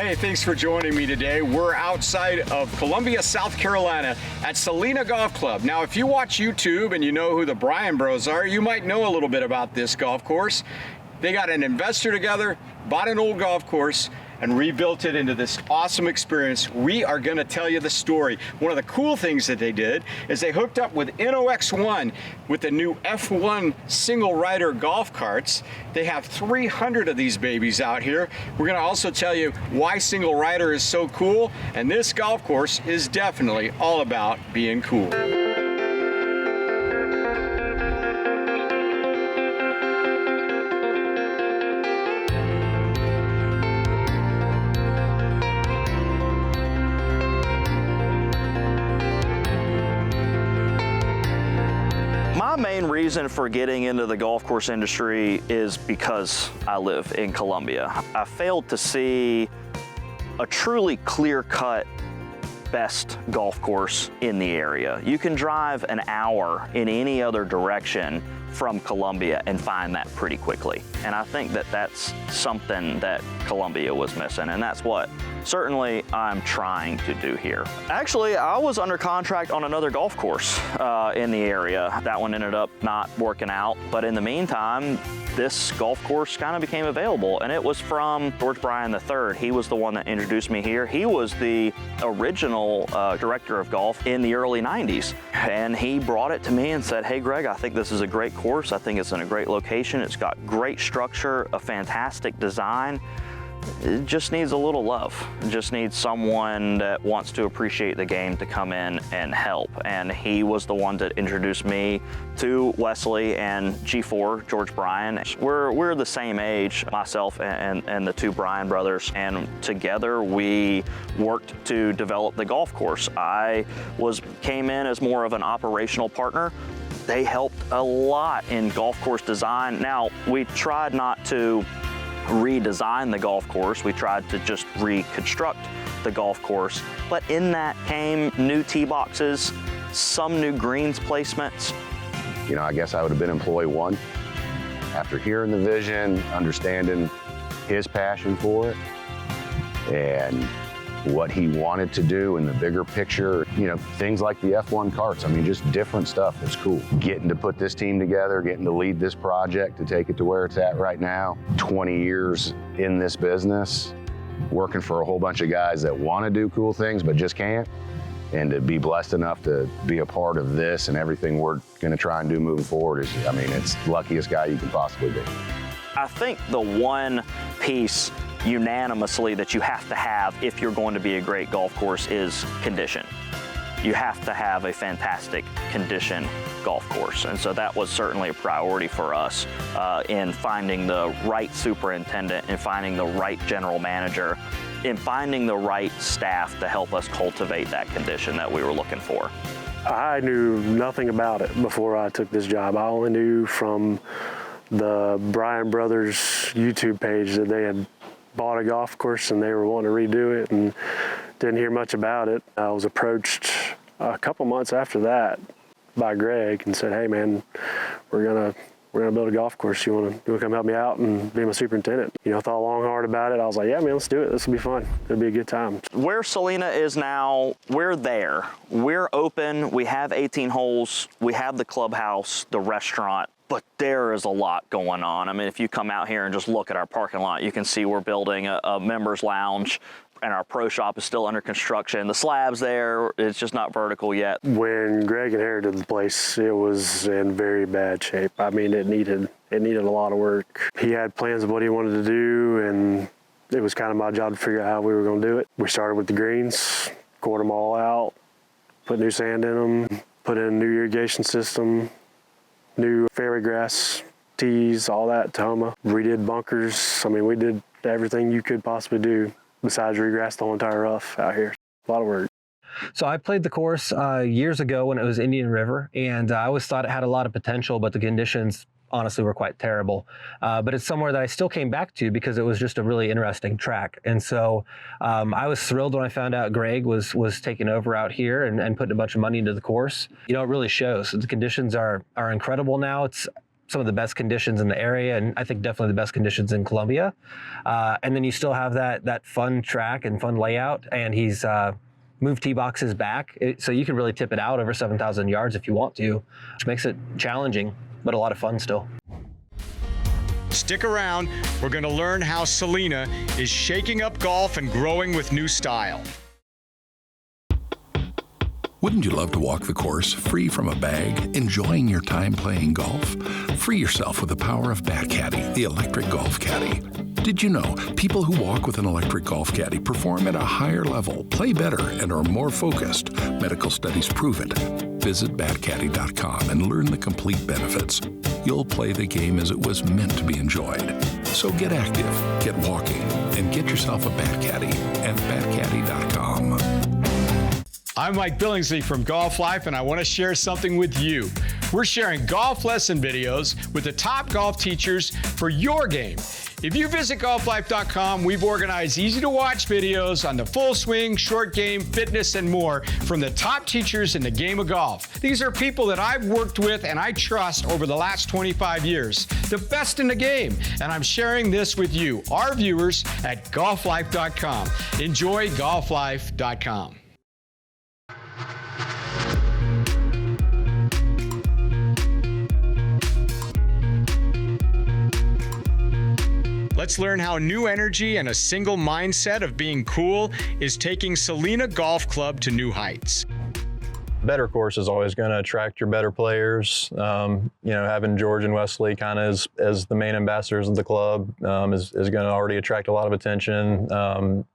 Hey, thanks for joining me today. We're outside of Columbia, South Carolina at Solina Golf Club. Now, if you watch YouTube and you know who the Bryan Bros are, you might know a little bit about this golf course. They got an investor together, bought an old golf course, and rebuilt it into this awesome experience. We are gonna tell you the story. One of the cool things that they did is they hooked up with Innoxone with the new F1 single rider golf carts. They have 300 of these babies out here. We're gonna also tell you why single rider is so cool, and this golf course is definitely all about being cool. My main reason for getting into the golf course industry is because I live in Columbia. I failed to see a truly clear-cut best golf course in the area. You can drive an hour in any other direction from Columbia and find that pretty quickly. And I think that that's something that Columbia was missing, and that's what certainly I'm trying to do here. Actually, I was under contract on another golf course in the area. That one ended up not working out, but in the meantime, this golf course kind of became available, and it was from George Bryan III. He was the one that introduced me here. He was the original director of golf in the early 90s, and he brought it to me and said, hey Greg, I think this is a great course. I think it's in a great location. It's got great structure, a fantastic design. It just needs a little love. It just needs someone that wants to appreciate the game to come in and help. And he was the one that introduced me to Wesley and G4, George Bryan. We're the same age, myself and the two Bryan brothers, and together we worked to develop the golf course. I came in as more of an operational partner. They helped a lot in golf course design. Now, we tried not to redesign the golf course. We tried to just reconstruct the golf course. But in that came new tee boxes, some new greens placements. You know, I guess I would have been employee one. After hearing the vision, understanding his passion for it, and what he wanted to do in the bigger picture, you know, things like the F1 carts, I mean, just different stuff that's cool. Getting to put this team together, getting to lead this project to take it to where it's at right now. 20 years in this business, working for a whole bunch of guys that want to do cool things but just can't. And to be blessed enough to be a part of this and everything we're going to try and do moving forward is, I mean, it's the luckiest guy you can possibly be. I think the one piece unanimously that you have to have if you're going to be a great golf course is condition. You have to have a fantastic condition golf course. And so that was certainly a priority for us in finding the right superintendent, and finding the right general manager, in finding the right staff to help us cultivate that condition that we were looking for. I knew nothing about it before I took this job. I only knew from the Bryan Brothers YouTube page that they had bought a golf course and they were wanting to redo it, and didn't hear much about it. I was approached a couple months after that by Greg and said, hey man, we're gonna build a golf course. You wanna come help me out and be my superintendent? You know, thought long hard about it. I was like, yeah man, let's do it. This will be fun. It'll be a good time. Where Solina is now, we're there. We're open. We have 18 holes. We have the clubhouse, the restaurant. But there is a lot going on. I mean, if you come out here and just look at our parking lot, you can see we're building a members lounge, and our pro shop is still under construction. The slab's there, it's just not vertical yet. When Greg inherited the place, it was in very bad shape. I mean, it needed a lot of work. He had plans of what he wanted to do, and it was kind of my job to figure out how we were gonna do it. We started with the greens, cored them all out, put new sand in them, put in a new irrigation system, new fairway grass, tees, all that, Tahoma. Redid bunkers. I mean, we did everything you could possibly do besides regrass the whole entire rough out here. A lot of work. So I played the course years ago when it was Indian River, and I always thought it had a lot of potential, but the conditions honestly were quite terrible. But it's somewhere that I still came back to because it was just a really interesting track. And so I was thrilled when I found out Greg was taking over out here and putting a bunch of money into the course. You know, it really shows. The conditions are incredible now. some of the best conditions in the area, and I think definitely the best conditions in Columbia. And then you still have that fun track and fun layout, and he's moved tee boxes back, so you can really tip it out over 7,000 yards if you want to, which makes it challenging, but a lot of fun still. Stick around. We're going to learn how Solina is shaking up golf and growing with new style. Wouldn't you love to walk the course free from a bag, enjoying your time playing golf? Free yourself with the power of BatCaddy, the electric golf caddy. Did you know people who walk with an electric golf caddy perform at a higher level, play better, and are more focused? Medical studies prove it. Visit BatCaddy.com and learn the complete benefits. You'll play the game as it was meant to be enjoyed. So get active, get walking, and get yourself a BatCaddy at BatCaddy.com. I'm Mike Billingsley from Golf Life, and I want to share something with you. We're sharing golf lesson videos with the top golf teachers for your game. If you visit golflife.com, we've organized easy-to-watch videos on the full swing, short game, fitness, and more from the top teachers in the game of golf. These are people that I've worked with and I trust over the last 25 years, the best in the game. And I'm sharing this with you, our viewers, at golflife.com. Enjoy golflife.com. Let's learn how new energy and a single mindset of being cool is taking Solina Golf Club to new heights. Better course is always going to attract your better players. Having George and Wesley kind of as the main ambassadors of the club is going to already attract a lot of attention.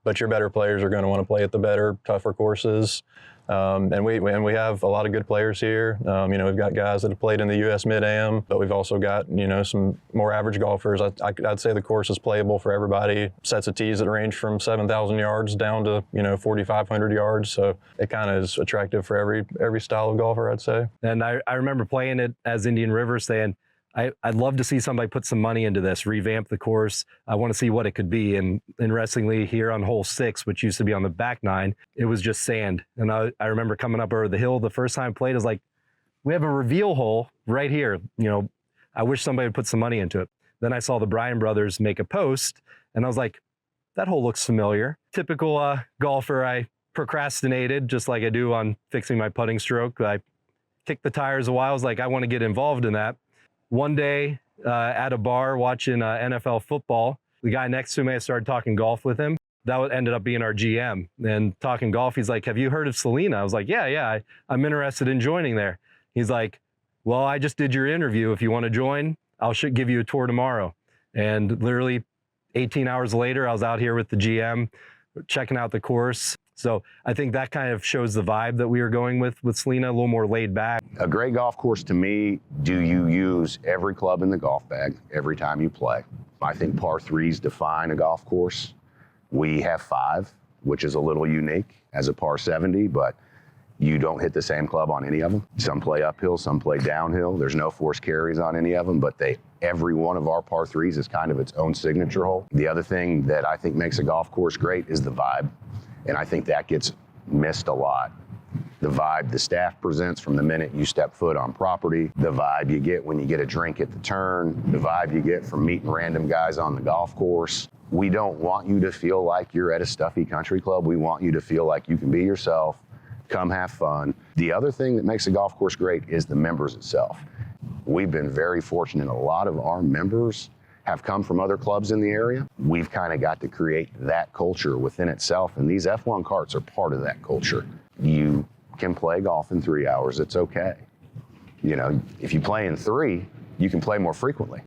But your better players are going to want to play at the better, tougher courses. And we have a lot of good players here. We've got guys that have played in the U.S. Mid-Am, but we've also got, some more average golfers. I'd say the course is playable for everybody. Sets of tees that range from 7,000 yards down to, 4,500 yards. So it kind of is attractive for every style of golfer, I'd say. And I remember playing it as Indian River, saying, I'd love to see somebody put some money into this, revamp the course. I want to see what it could be. And interestingly, here on hole 6, which used to be on the back 9, it was just sand. And I remember coming up over the hill the first time I played, I was like, we have a reveal hole right here. I wish somebody would put some money into it. Then I saw the Bryan brothers make a post, and I was like, that hole looks familiar. Typical golfer, I procrastinated just like I do on fixing my putting stroke. I kicked the tires a while. I was like, I want to get involved in that. One day at a bar watching NFL football, the guy next to me, I started talking golf with him. That ended up being our GM. And talking golf, he's like, have you heard of Solina? I was like, yeah, I'm interested in joining there. He's like, well, I just did your interview. If you want to join, I'll give you a tour tomorrow. And literally 18 hours later, I was out here with the GM, checking out the course. So I think that kind of shows the vibe that we were going with Solina, a little more laid back. A great golf course to me, do you use every club in the golf bag every time you play? I think par 3s define a golf course. We have 5, which is a little unique as a par 70, but you don't hit the same club on any of them. Some play uphill, some play downhill. There's no forced carries on any of them, but every one of our par 3s is kind of its own signature hole. The other thing that I think makes a golf course great is the vibe. And I think that gets missed a lot. The vibe the staff presents from the minute you step foot on property, the vibe you get when you get a drink at the turn, the vibe you get from meeting random guys on the golf course. We don't want you to feel like you're at a stuffy country club. We want you to feel like you can be yourself, come have fun. The other thing that makes a golf course great is the members itself. We've been very fortunate. A lot of our members have come from other clubs in the area. We've kind of got to create that culture within itself, and these F1 carts are part of that culture. You can play golf in 3 hours, it's okay. If you play in 3, you can play more frequently.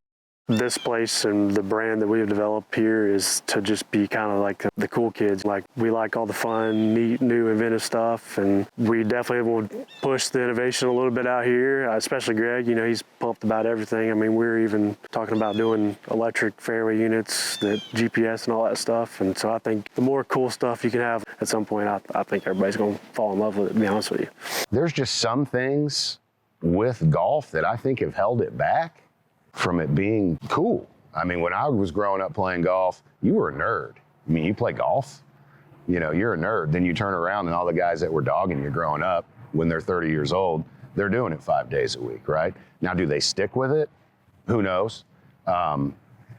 This place and the brand that we've developed here is to just be kind of like the cool kids. Like, we like all the fun, neat, new, inventive stuff, and we definitely will push the innovation a little bit out here, especially Greg. He's pumped about everything. I mean, we're even talking about doing electric fairway units, the GPS and all that stuff, and so I think the more cool stuff you can have at some point, I think everybody's going to fall in love with it, to be honest with you. There's just some things with golf that I think have held it back from it being cool. I mean, when I was growing up playing golf, you were a nerd. I mean, you play golf, you're a nerd. Then you turn around and all the guys that were dogging you growing up, when they're 30 years old, they're doing it 5 days a week, right? Now, do they stick with it? Who knows?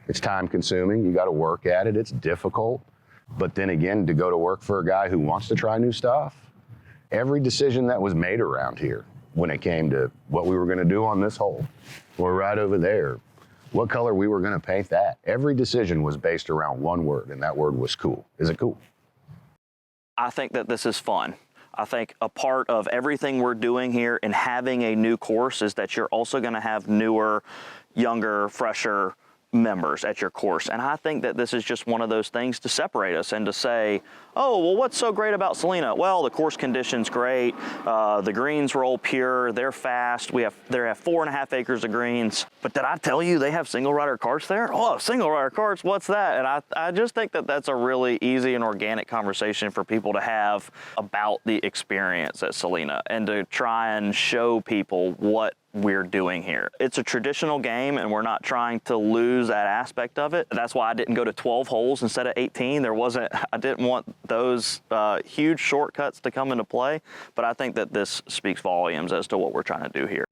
It's time consuming. You got to work at it. It's difficult. But then again, to go to work for a guy who wants to try new stuff, every decision that was made around here when it came to what we were going to do on this hole or right over there, what color we were going to paint that, every decision was based around one word, and that word was cool. Is it cool? I think that this is fun. I think a part of everything we're doing here and having a new course is that you're also going to have newer, younger, fresher members at your course. And I think that this is just one of those things to separate us and to say, oh, well, what's so great about Solina? Well, the course condition's great. The greens roll pure. They're fast. They have 4.5 acres of greens. But did I tell you they have single rider carts there? Oh, single rider carts, what's that? And I just think that that's a really easy and organic conversation for people to have about the experience at Solina and to try and show people what we're doing here. It's a traditional game and we're not trying to lose that aspect of it. That's why I didn't go to 12 holes instead of 18. I didn't want those huge shortcuts to come into play, but I think that this speaks volumes as to what we're trying to do here.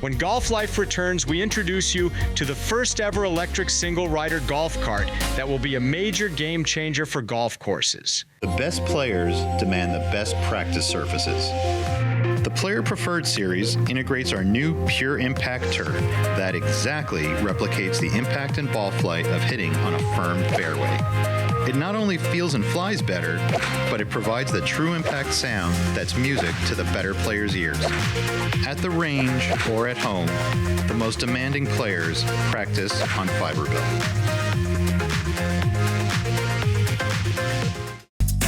When Golf Life returns, we introduce you to the first ever electric single rider golf cart that will be a major game changer for golf courses. The best players demand the best practice surfaces. The Player Preferred series integrates our new Pure Impact turf that exactly replicates the impact and ball flight of hitting on a firm fairway. It not only feels and flies better, but it provides the true impact sound that's music to the better players' ears. At the range or at home, the most demanding players practice on Fiberbuilt.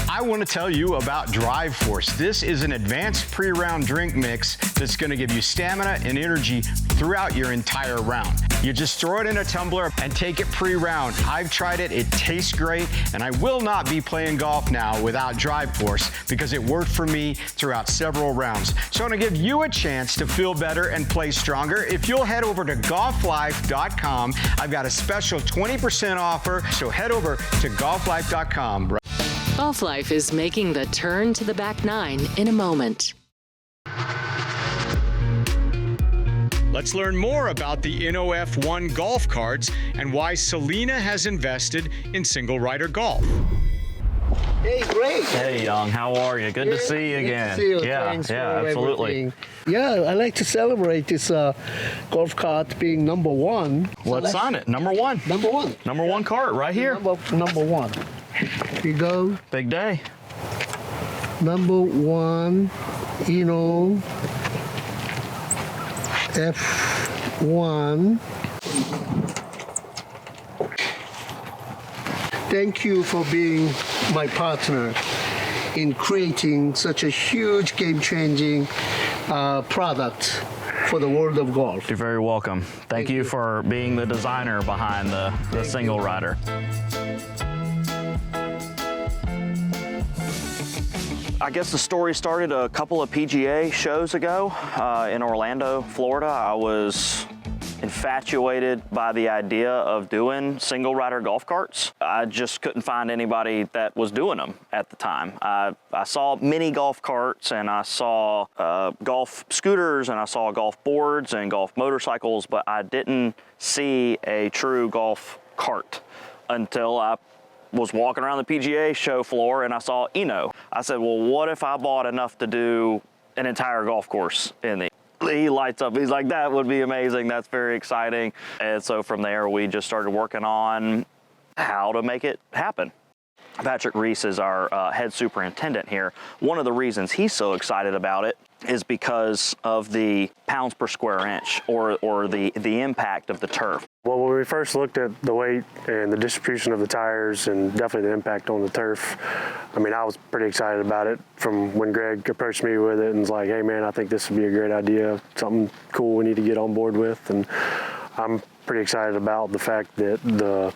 I want to tell you about Driveforce. This is an advanced pre-round drink mix that's going to give you stamina and energy throughout your entire round. You just throw it in a tumbler and take it pre-round. I've tried it, it tastes great, and I will not be playing golf now without Driveforce because it worked for me throughout several rounds. So I'm going to give you a chance to feel better and play stronger. If you'll head over to golflife.com, I've got a special 20% offer, so head over to golflife.com. Golf Life is making the turn to the back nine in a moment. Let's learn more about the INNO F1 golf carts and why Solina has invested in single rider golf. Hey, great. Hey, Young, how are you? Good to see you again. Good to see you. Yeah, Thanks yeah, for absolutely. everything. Yeah, I like to celebrate this golf cart being number one. Let's sign it. Number one. Number one. Number one cart right here. Number one. Here you go. Big day. Number one, INNO F1. Thank you for being my partner in creating such a huge game-changing product for the world of golf. You're very welcome. Thank you for being the designer behind the single rider. I guess the story started a couple of PGA shows ago in Orlando, Florida. I was infatuated by the idea of doing single rider golf carts. I just couldn't find anybody that was doing them at the time. I saw mini golf carts and I saw golf scooters and I saw golf boards and golf motorcycles, but I didn't see a true golf cart until I was walking around the PGA show floor and I saw INNO. I said, well, what if I bought enough to do an entire golf course in the... He lights up. He's like, that would be amazing. That's very exciting. And so from there, we just started working on how to make it happen. Patrick Reese is our head superintendent here. One of the reasons he's so excited about it is because of the pounds per square inch or the impact of the turf. Well, when we first looked at the weight and the distribution of the tires and definitely the impact on the turf, I mean, I was pretty excited about it from when Greg approached me with it and was like, hey man, I think this would be a great idea, something cool we need to get on board with. And I'm pretty excited about the fact that the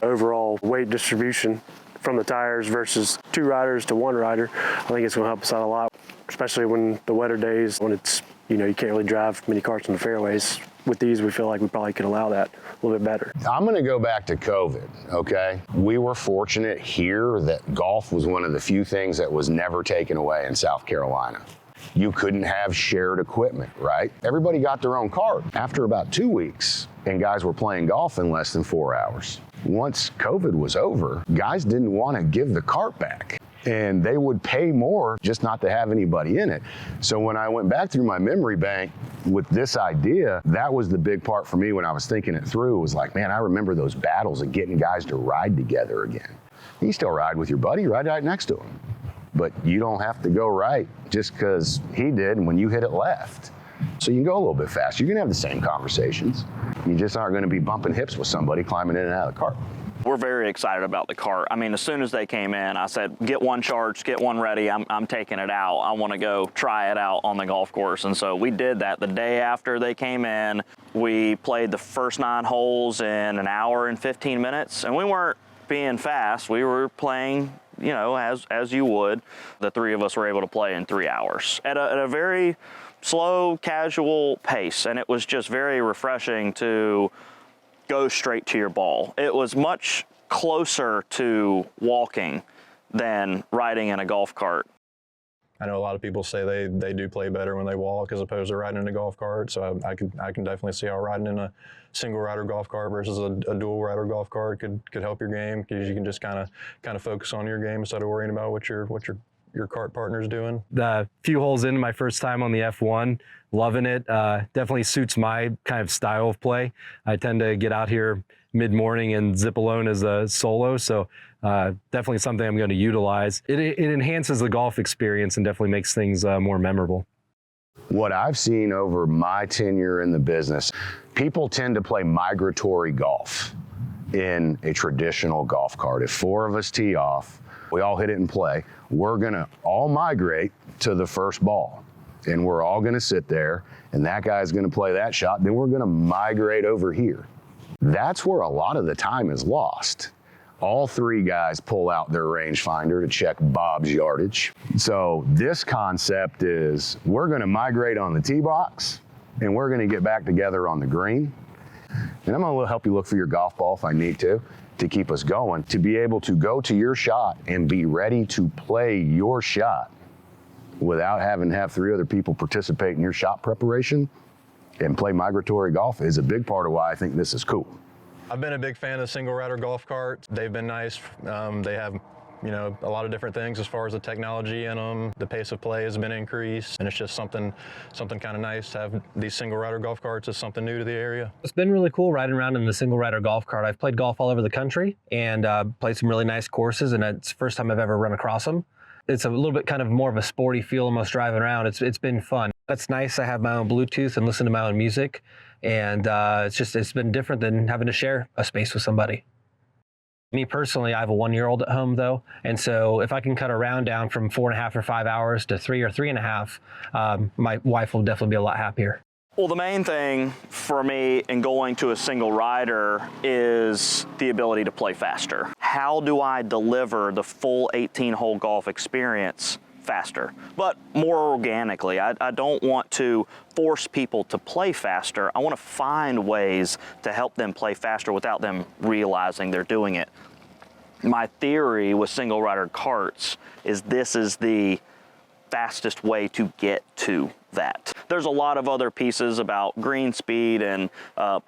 overall weight distribution from the tires versus 2 riders to 1 rider, I think it's going to help us out a lot, especially when the wetter days, when it's, you know, you can't really drive many carts in the fairways. With these, we feel like we probably could allow that a little bit better. I'm going to go back to COVID, okay? We were fortunate here that golf was one of the few things that was never taken away in South Carolina. You couldn't have shared equipment, right? Everybody got their own cart. After about 2 weeks, and guys were playing golf in less than 4 hours. Once COVID was over, guys didn't want to give the cart back, and they would pay more just not to have anybody in it. So when I went back through my memory bank with this idea, that was the big part for me when I was thinking it through. It was like, man, I remember those battles of getting guys to ride together again. You still ride with your buddy, ride right next to him. But you don't have to go right just because he did and when you hit it left. So you can go a little bit faster. You're gonna have the same conversations. You just aren't gonna be bumping hips with somebody climbing in and out of the cart. We're very excited about the cart. I mean, as soon as they came in, I said, get one charged, get one ready. I'm taking it out. I want to go try it out on the golf course. And so we did that the day after they came in. We played the first 9 holes in an hour and 15 minutes. And we weren't being fast. We were playing, you know, as you would. The 3 of us were able to play in 3 hours at a very slow, casual pace. And it was just very refreshing to go straight to your ball. It was much closer to walking than riding in a golf cart. I know a lot of people say they do play better when they walk as opposed to riding in a golf cart. So I can definitely see how riding in a single rider golf cart versus a dual rider golf cart could help your game, because you can just kind of focus on your game instead of worrying about what your cart partner's doing. The few holes in my first time on the F1, loving it. Definitely suits my kind of style of play. I tend to get out here mid-morning and zip alone as a solo, so definitely something I'm going to utilize. It enhances the golf experience and definitely makes things more memorable. What I've seen over my tenure in the business, people tend to play migratory golf in a traditional golf cart. If 4 of us tee off, we all hit it and play, we're gonna all migrate to the first ball. And we're all gonna sit there, and that guy's gonna play that shot, then we're gonna migrate over here. That's where a lot of the time is lost. All 3 guys pull out their rangefinder to check Bob's yardage. So this concept is, we're gonna migrate on the tee box, and we're gonna get back together on the green. And I'm gonna help you look for your golf ball if I need to keep us going, to be able to go to your shot and be ready to play your shot without having to have 3 other people participate in your shot preparation and play migratory golf is a big part of why I think this is cool. I've been a big fan of single rider golf carts. They've been nice. They have, you know, a lot of different things as far as the technology in them. The pace of play has been increased, and it's just something kind of nice to have these single rider golf carts. Is something new to the area. It's been really cool riding around in the single rider golf cart. I've played golf all over the country and played some really nice courses, and it's the first time I've ever run across them. It's a little bit kind of more of a sporty feel almost driving around. It's been fun. That's nice. I have my own Bluetooth and listen to my own music, and it's been different than having to share a space with somebody. Me personally, I have a 1-year-old at home though, and so if I can cut a round down from 4.5 or 5 hours to 3 or 3.5, my wife will definitely be a lot happier. Well, the main thing for me in going to a single rider is the ability to play faster. How do I deliver the full 18-hole golf experience faster, but more organically? I don't want to force people to play faster. I want to find ways to help them play faster without them realizing they're doing it. My theory with single rider carts is this is the fastest way to get to that. There's a lot of other pieces about green speed and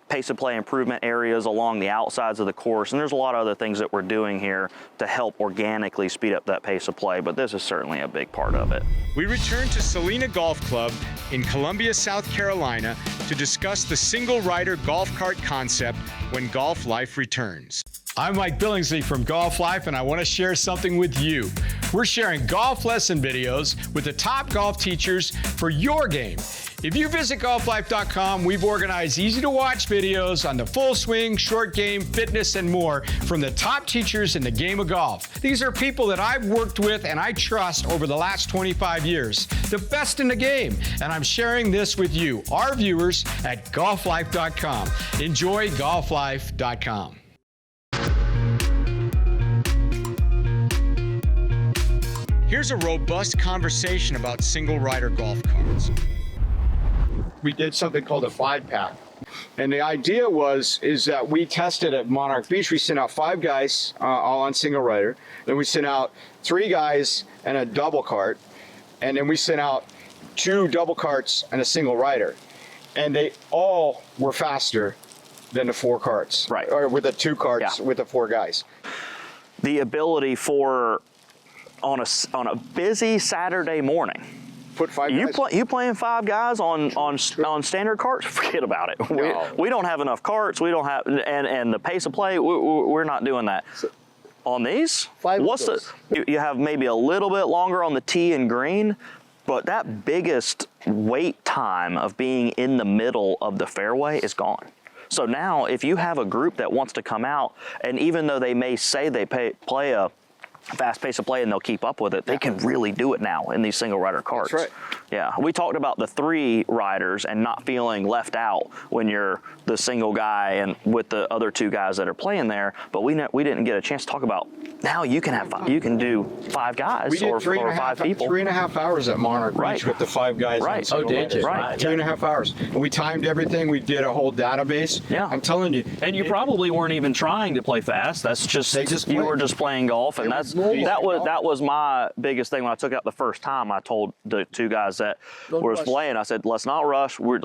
pace of play improvement areas along the outsides of the course, and there's a lot of other things that we're doing here to help organically speed up that pace of play, but this is certainly a big part of it. We return to Solina Golf Club in Columbia, South Carolina to discuss the single rider golf cart concept when Golf Life returns. I'm Mike Billingsley from Golf Life, and I want to share something with you. We're sharing golf lesson videos with the top golf teachers for your game. If you visit golflife.com, we've organized easy-to-watch videos on the full swing, short game, fitness, and more from the top teachers in the game of golf. These are people that I've worked with and I trust over the last 25 years, the best in the game. And I'm sharing this with you, our viewers, at golflife.com. Enjoy golflife.com. Here's a robust conversation about single rider golf carts. We did something called a 5-pack. And the idea is that we tested at Monarch Beach. We sent out 5 guys all on single rider. Then we sent out 3 guys and a double cart. And then we sent out 2 double carts and a single rider. And they all were faster than the 4 carts. Right. Or with the 2 carts with the 4 guys. The ability for, on a busy Saturday morning, put 5 guys. You playing 5 guys on standard carts? Forget about it. No. We don't have enough carts. We don't have, and the pace of play, we're not doing that. On these, you have maybe a little bit longer on the tee and green, but that biggest wait time of being in the middle of the fairway is gone. So now, if you have a group that wants to come out, and even though they may say they play a fast pace of play and they'll keep up with it, they can really do it now in these single rider carts. That's right. Yeah, we talked about the 3 riders and not feeling left out when you're the single guy and with the other 2 guys that are playing there, but we didn't get a chance to talk about now you can have you can do 5 guys or 5 people. 3.5 hours at Monarch Beach with the 5 guys. Right. Oh, did you? Right. 3.5 hours. And we timed everything. We did a whole database. Yeah. I'm telling you. And you probably weren't even trying to play fast. That's just you were just playing golf, and that was my biggest thing when I took out the first time. I told the 2 guys that were playing, I said, let's not rush. We're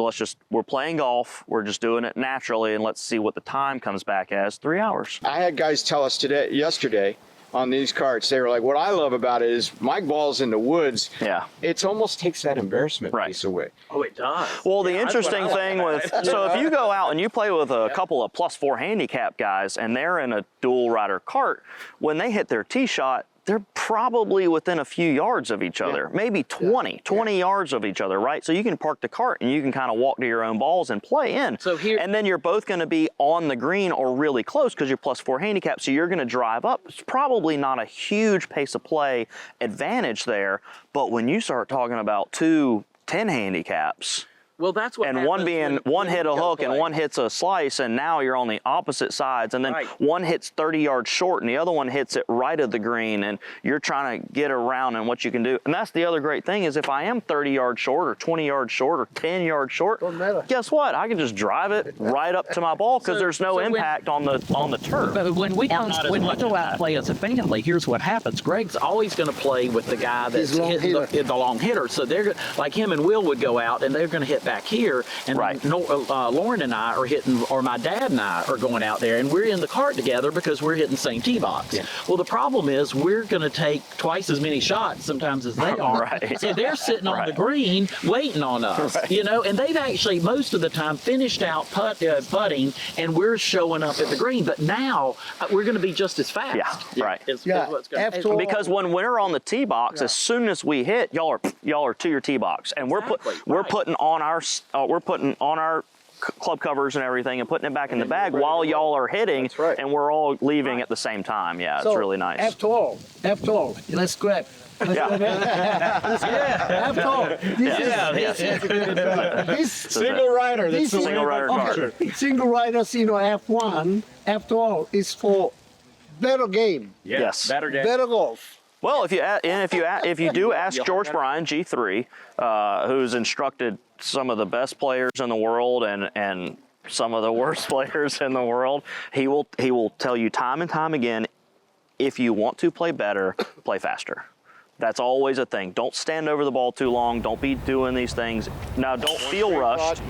playing golf. We're just doing it naturally, and let's see what the time comes back as. 3 hours. I had guys tell us yesterday on these carts, they were like, what I love about it is my ball's in the woods. Yeah. It almost takes that embarrassment piece away. Oh, it does. Well, the interesting thing so if you go out and you play with a couple of +4 handicap guys and they're in a dual rider cart, when they hit their tee shot, they're probably within a few yards of each other, maybe 20 yards of each other, right? So you can park the cart and you can kind of walk to your own balls and play in. And then you're both going to be on the green or really close because you're +4 handicap, so you're going to drive up. It's probably not a huge pace of play advantage there, but when you start talking about 2 10 handicaps, well, that's what. And one hit a hook and one hits a slice, and now you're on the opposite sides, and then one hits 30 yards short, and the other one hits it right of the green, and you're trying to get around and what you can do. And that's the other great thing is if I am 30 yards short or 20 yarars short or 10 yards short, guess what? I can just drive it right up to my ball because there's no impact on the turf. But when we go out and play as a family, here's what happens. Greg's always going to play with the guy that's hitting the long hitter. So they're like him and Will would go out and they're going to hit back here, and Lauren and I are hitting, or my dad and I are going out there, and we're in the cart together because we're hitting the same tee box. Yeah. Well, the problem is we're going to take twice as many shots sometimes as they are. So they're sitting on the green waiting on us, you know, and they've actually most of the time finished out putting, and we're showing up at the green. But now we're going to be just as fast. Because when we're on the tee box, as soon as we hit, y'all are to your tee box, and we're putting on our club covers and everything and putting it back in the bag while y'all are hitting, and we're all leaving at the same time. Yeah, it's really nice. After all, let's grab. After all, this single rider. That's the single rider card. Single riders, F1. After all, is for better game. Yes, better game. Better golf. Well, if you do ask George Bryan, G3, who's instructed some of the best players in the world and some of the worst players in the world, he will tell you time and time again, if you want to play better, play faster. That's always a thing. Don't stand over the ball too long. Don't be doing these things. Now, don't feel rushed.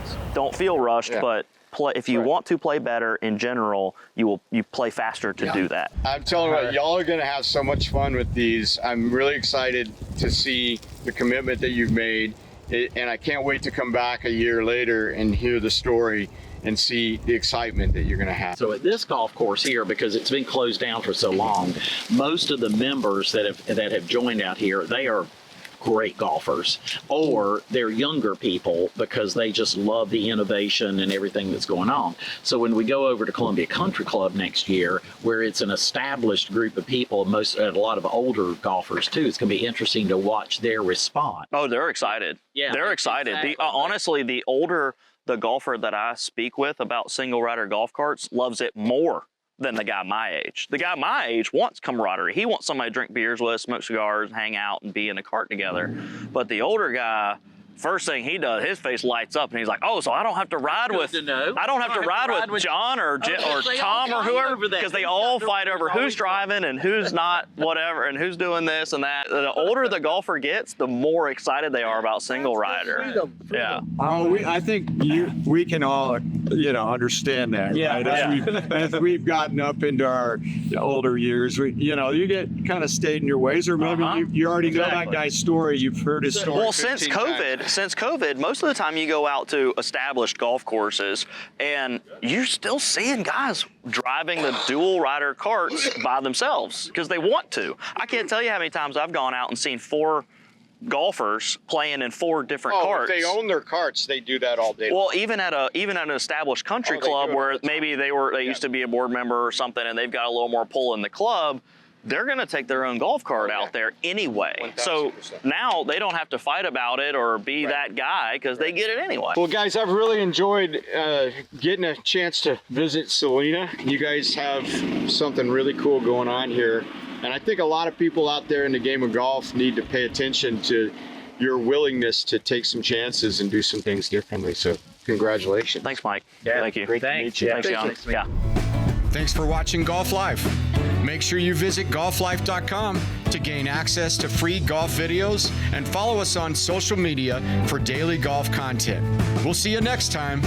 But if you want to play better in general, you play faster to do that. I'm telling you, y'all are going to have so much fun with these. I'm really excited to see the commitment that you've made, and I can't wait to come back a year later and hear the story and see the excitement that you're going to have. So at this golf course here, because it's been closed down for so long, most of the members that have joined out here, they are great golfers, or they're younger people because they just love the innovation and everything that's going on. So when we go over to Columbia Country Club next year, where it's an established group of people, a lot of older golfers too, it's going to be interesting to watch their response. Oh, they're excited. Yeah, they're excited. Exactly. Honestly, the older the golfer that I speak with about single rider golf carts loves it more than the guy my age. The guy my age wants camaraderie. He wants somebody to drink beers with, smoke cigars, hang out, and be in a cart together. But the older guy, first thing he does, his face lights up, and he's like, "Oh, so I don't have to ride with John or Tom or whoever, because they all fight over who's driving and who's not, whatever, and who's doing this and that." The older the golfer gets, the more excited they are about single rider. Yeah. I think we can all understand that. Right? As we've gotten up into our older years, you get kind of stayed in your ways, or maybe you already know that guy's story. You've heard his story. Well, since COVID, most of the time you go out to established golf courses, and you're still seeing guys driving the dual rider carts by themselves because they want to. I can't tell you how many times I've gone out and seen 4 golfers playing in 4 different carts. If they own their carts, they do that all day. Well, even at an established country club where maybe they used to be a board member or something, and they've got a little more pull in the club, they're going to take their own golf cart out there anyway. 1000%. So now they don't have to fight about it or be that guy because they get it anyway. Well, guys, I've really enjoyed getting a chance to visit Solina. You guys have something really cool going on here. And I think a lot of people out there in the game of golf need to pay attention to your willingness to take some chances and do some things differently. So congratulations. Thanks, Mike. Yeah, Thank you. Great to meet you. Thanks, John. Yeah. Thanks for watching Golf Life. Make sure you visit golflife.com to gain access to free golf videos and follow us on social media for daily golf content. We'll see you next time.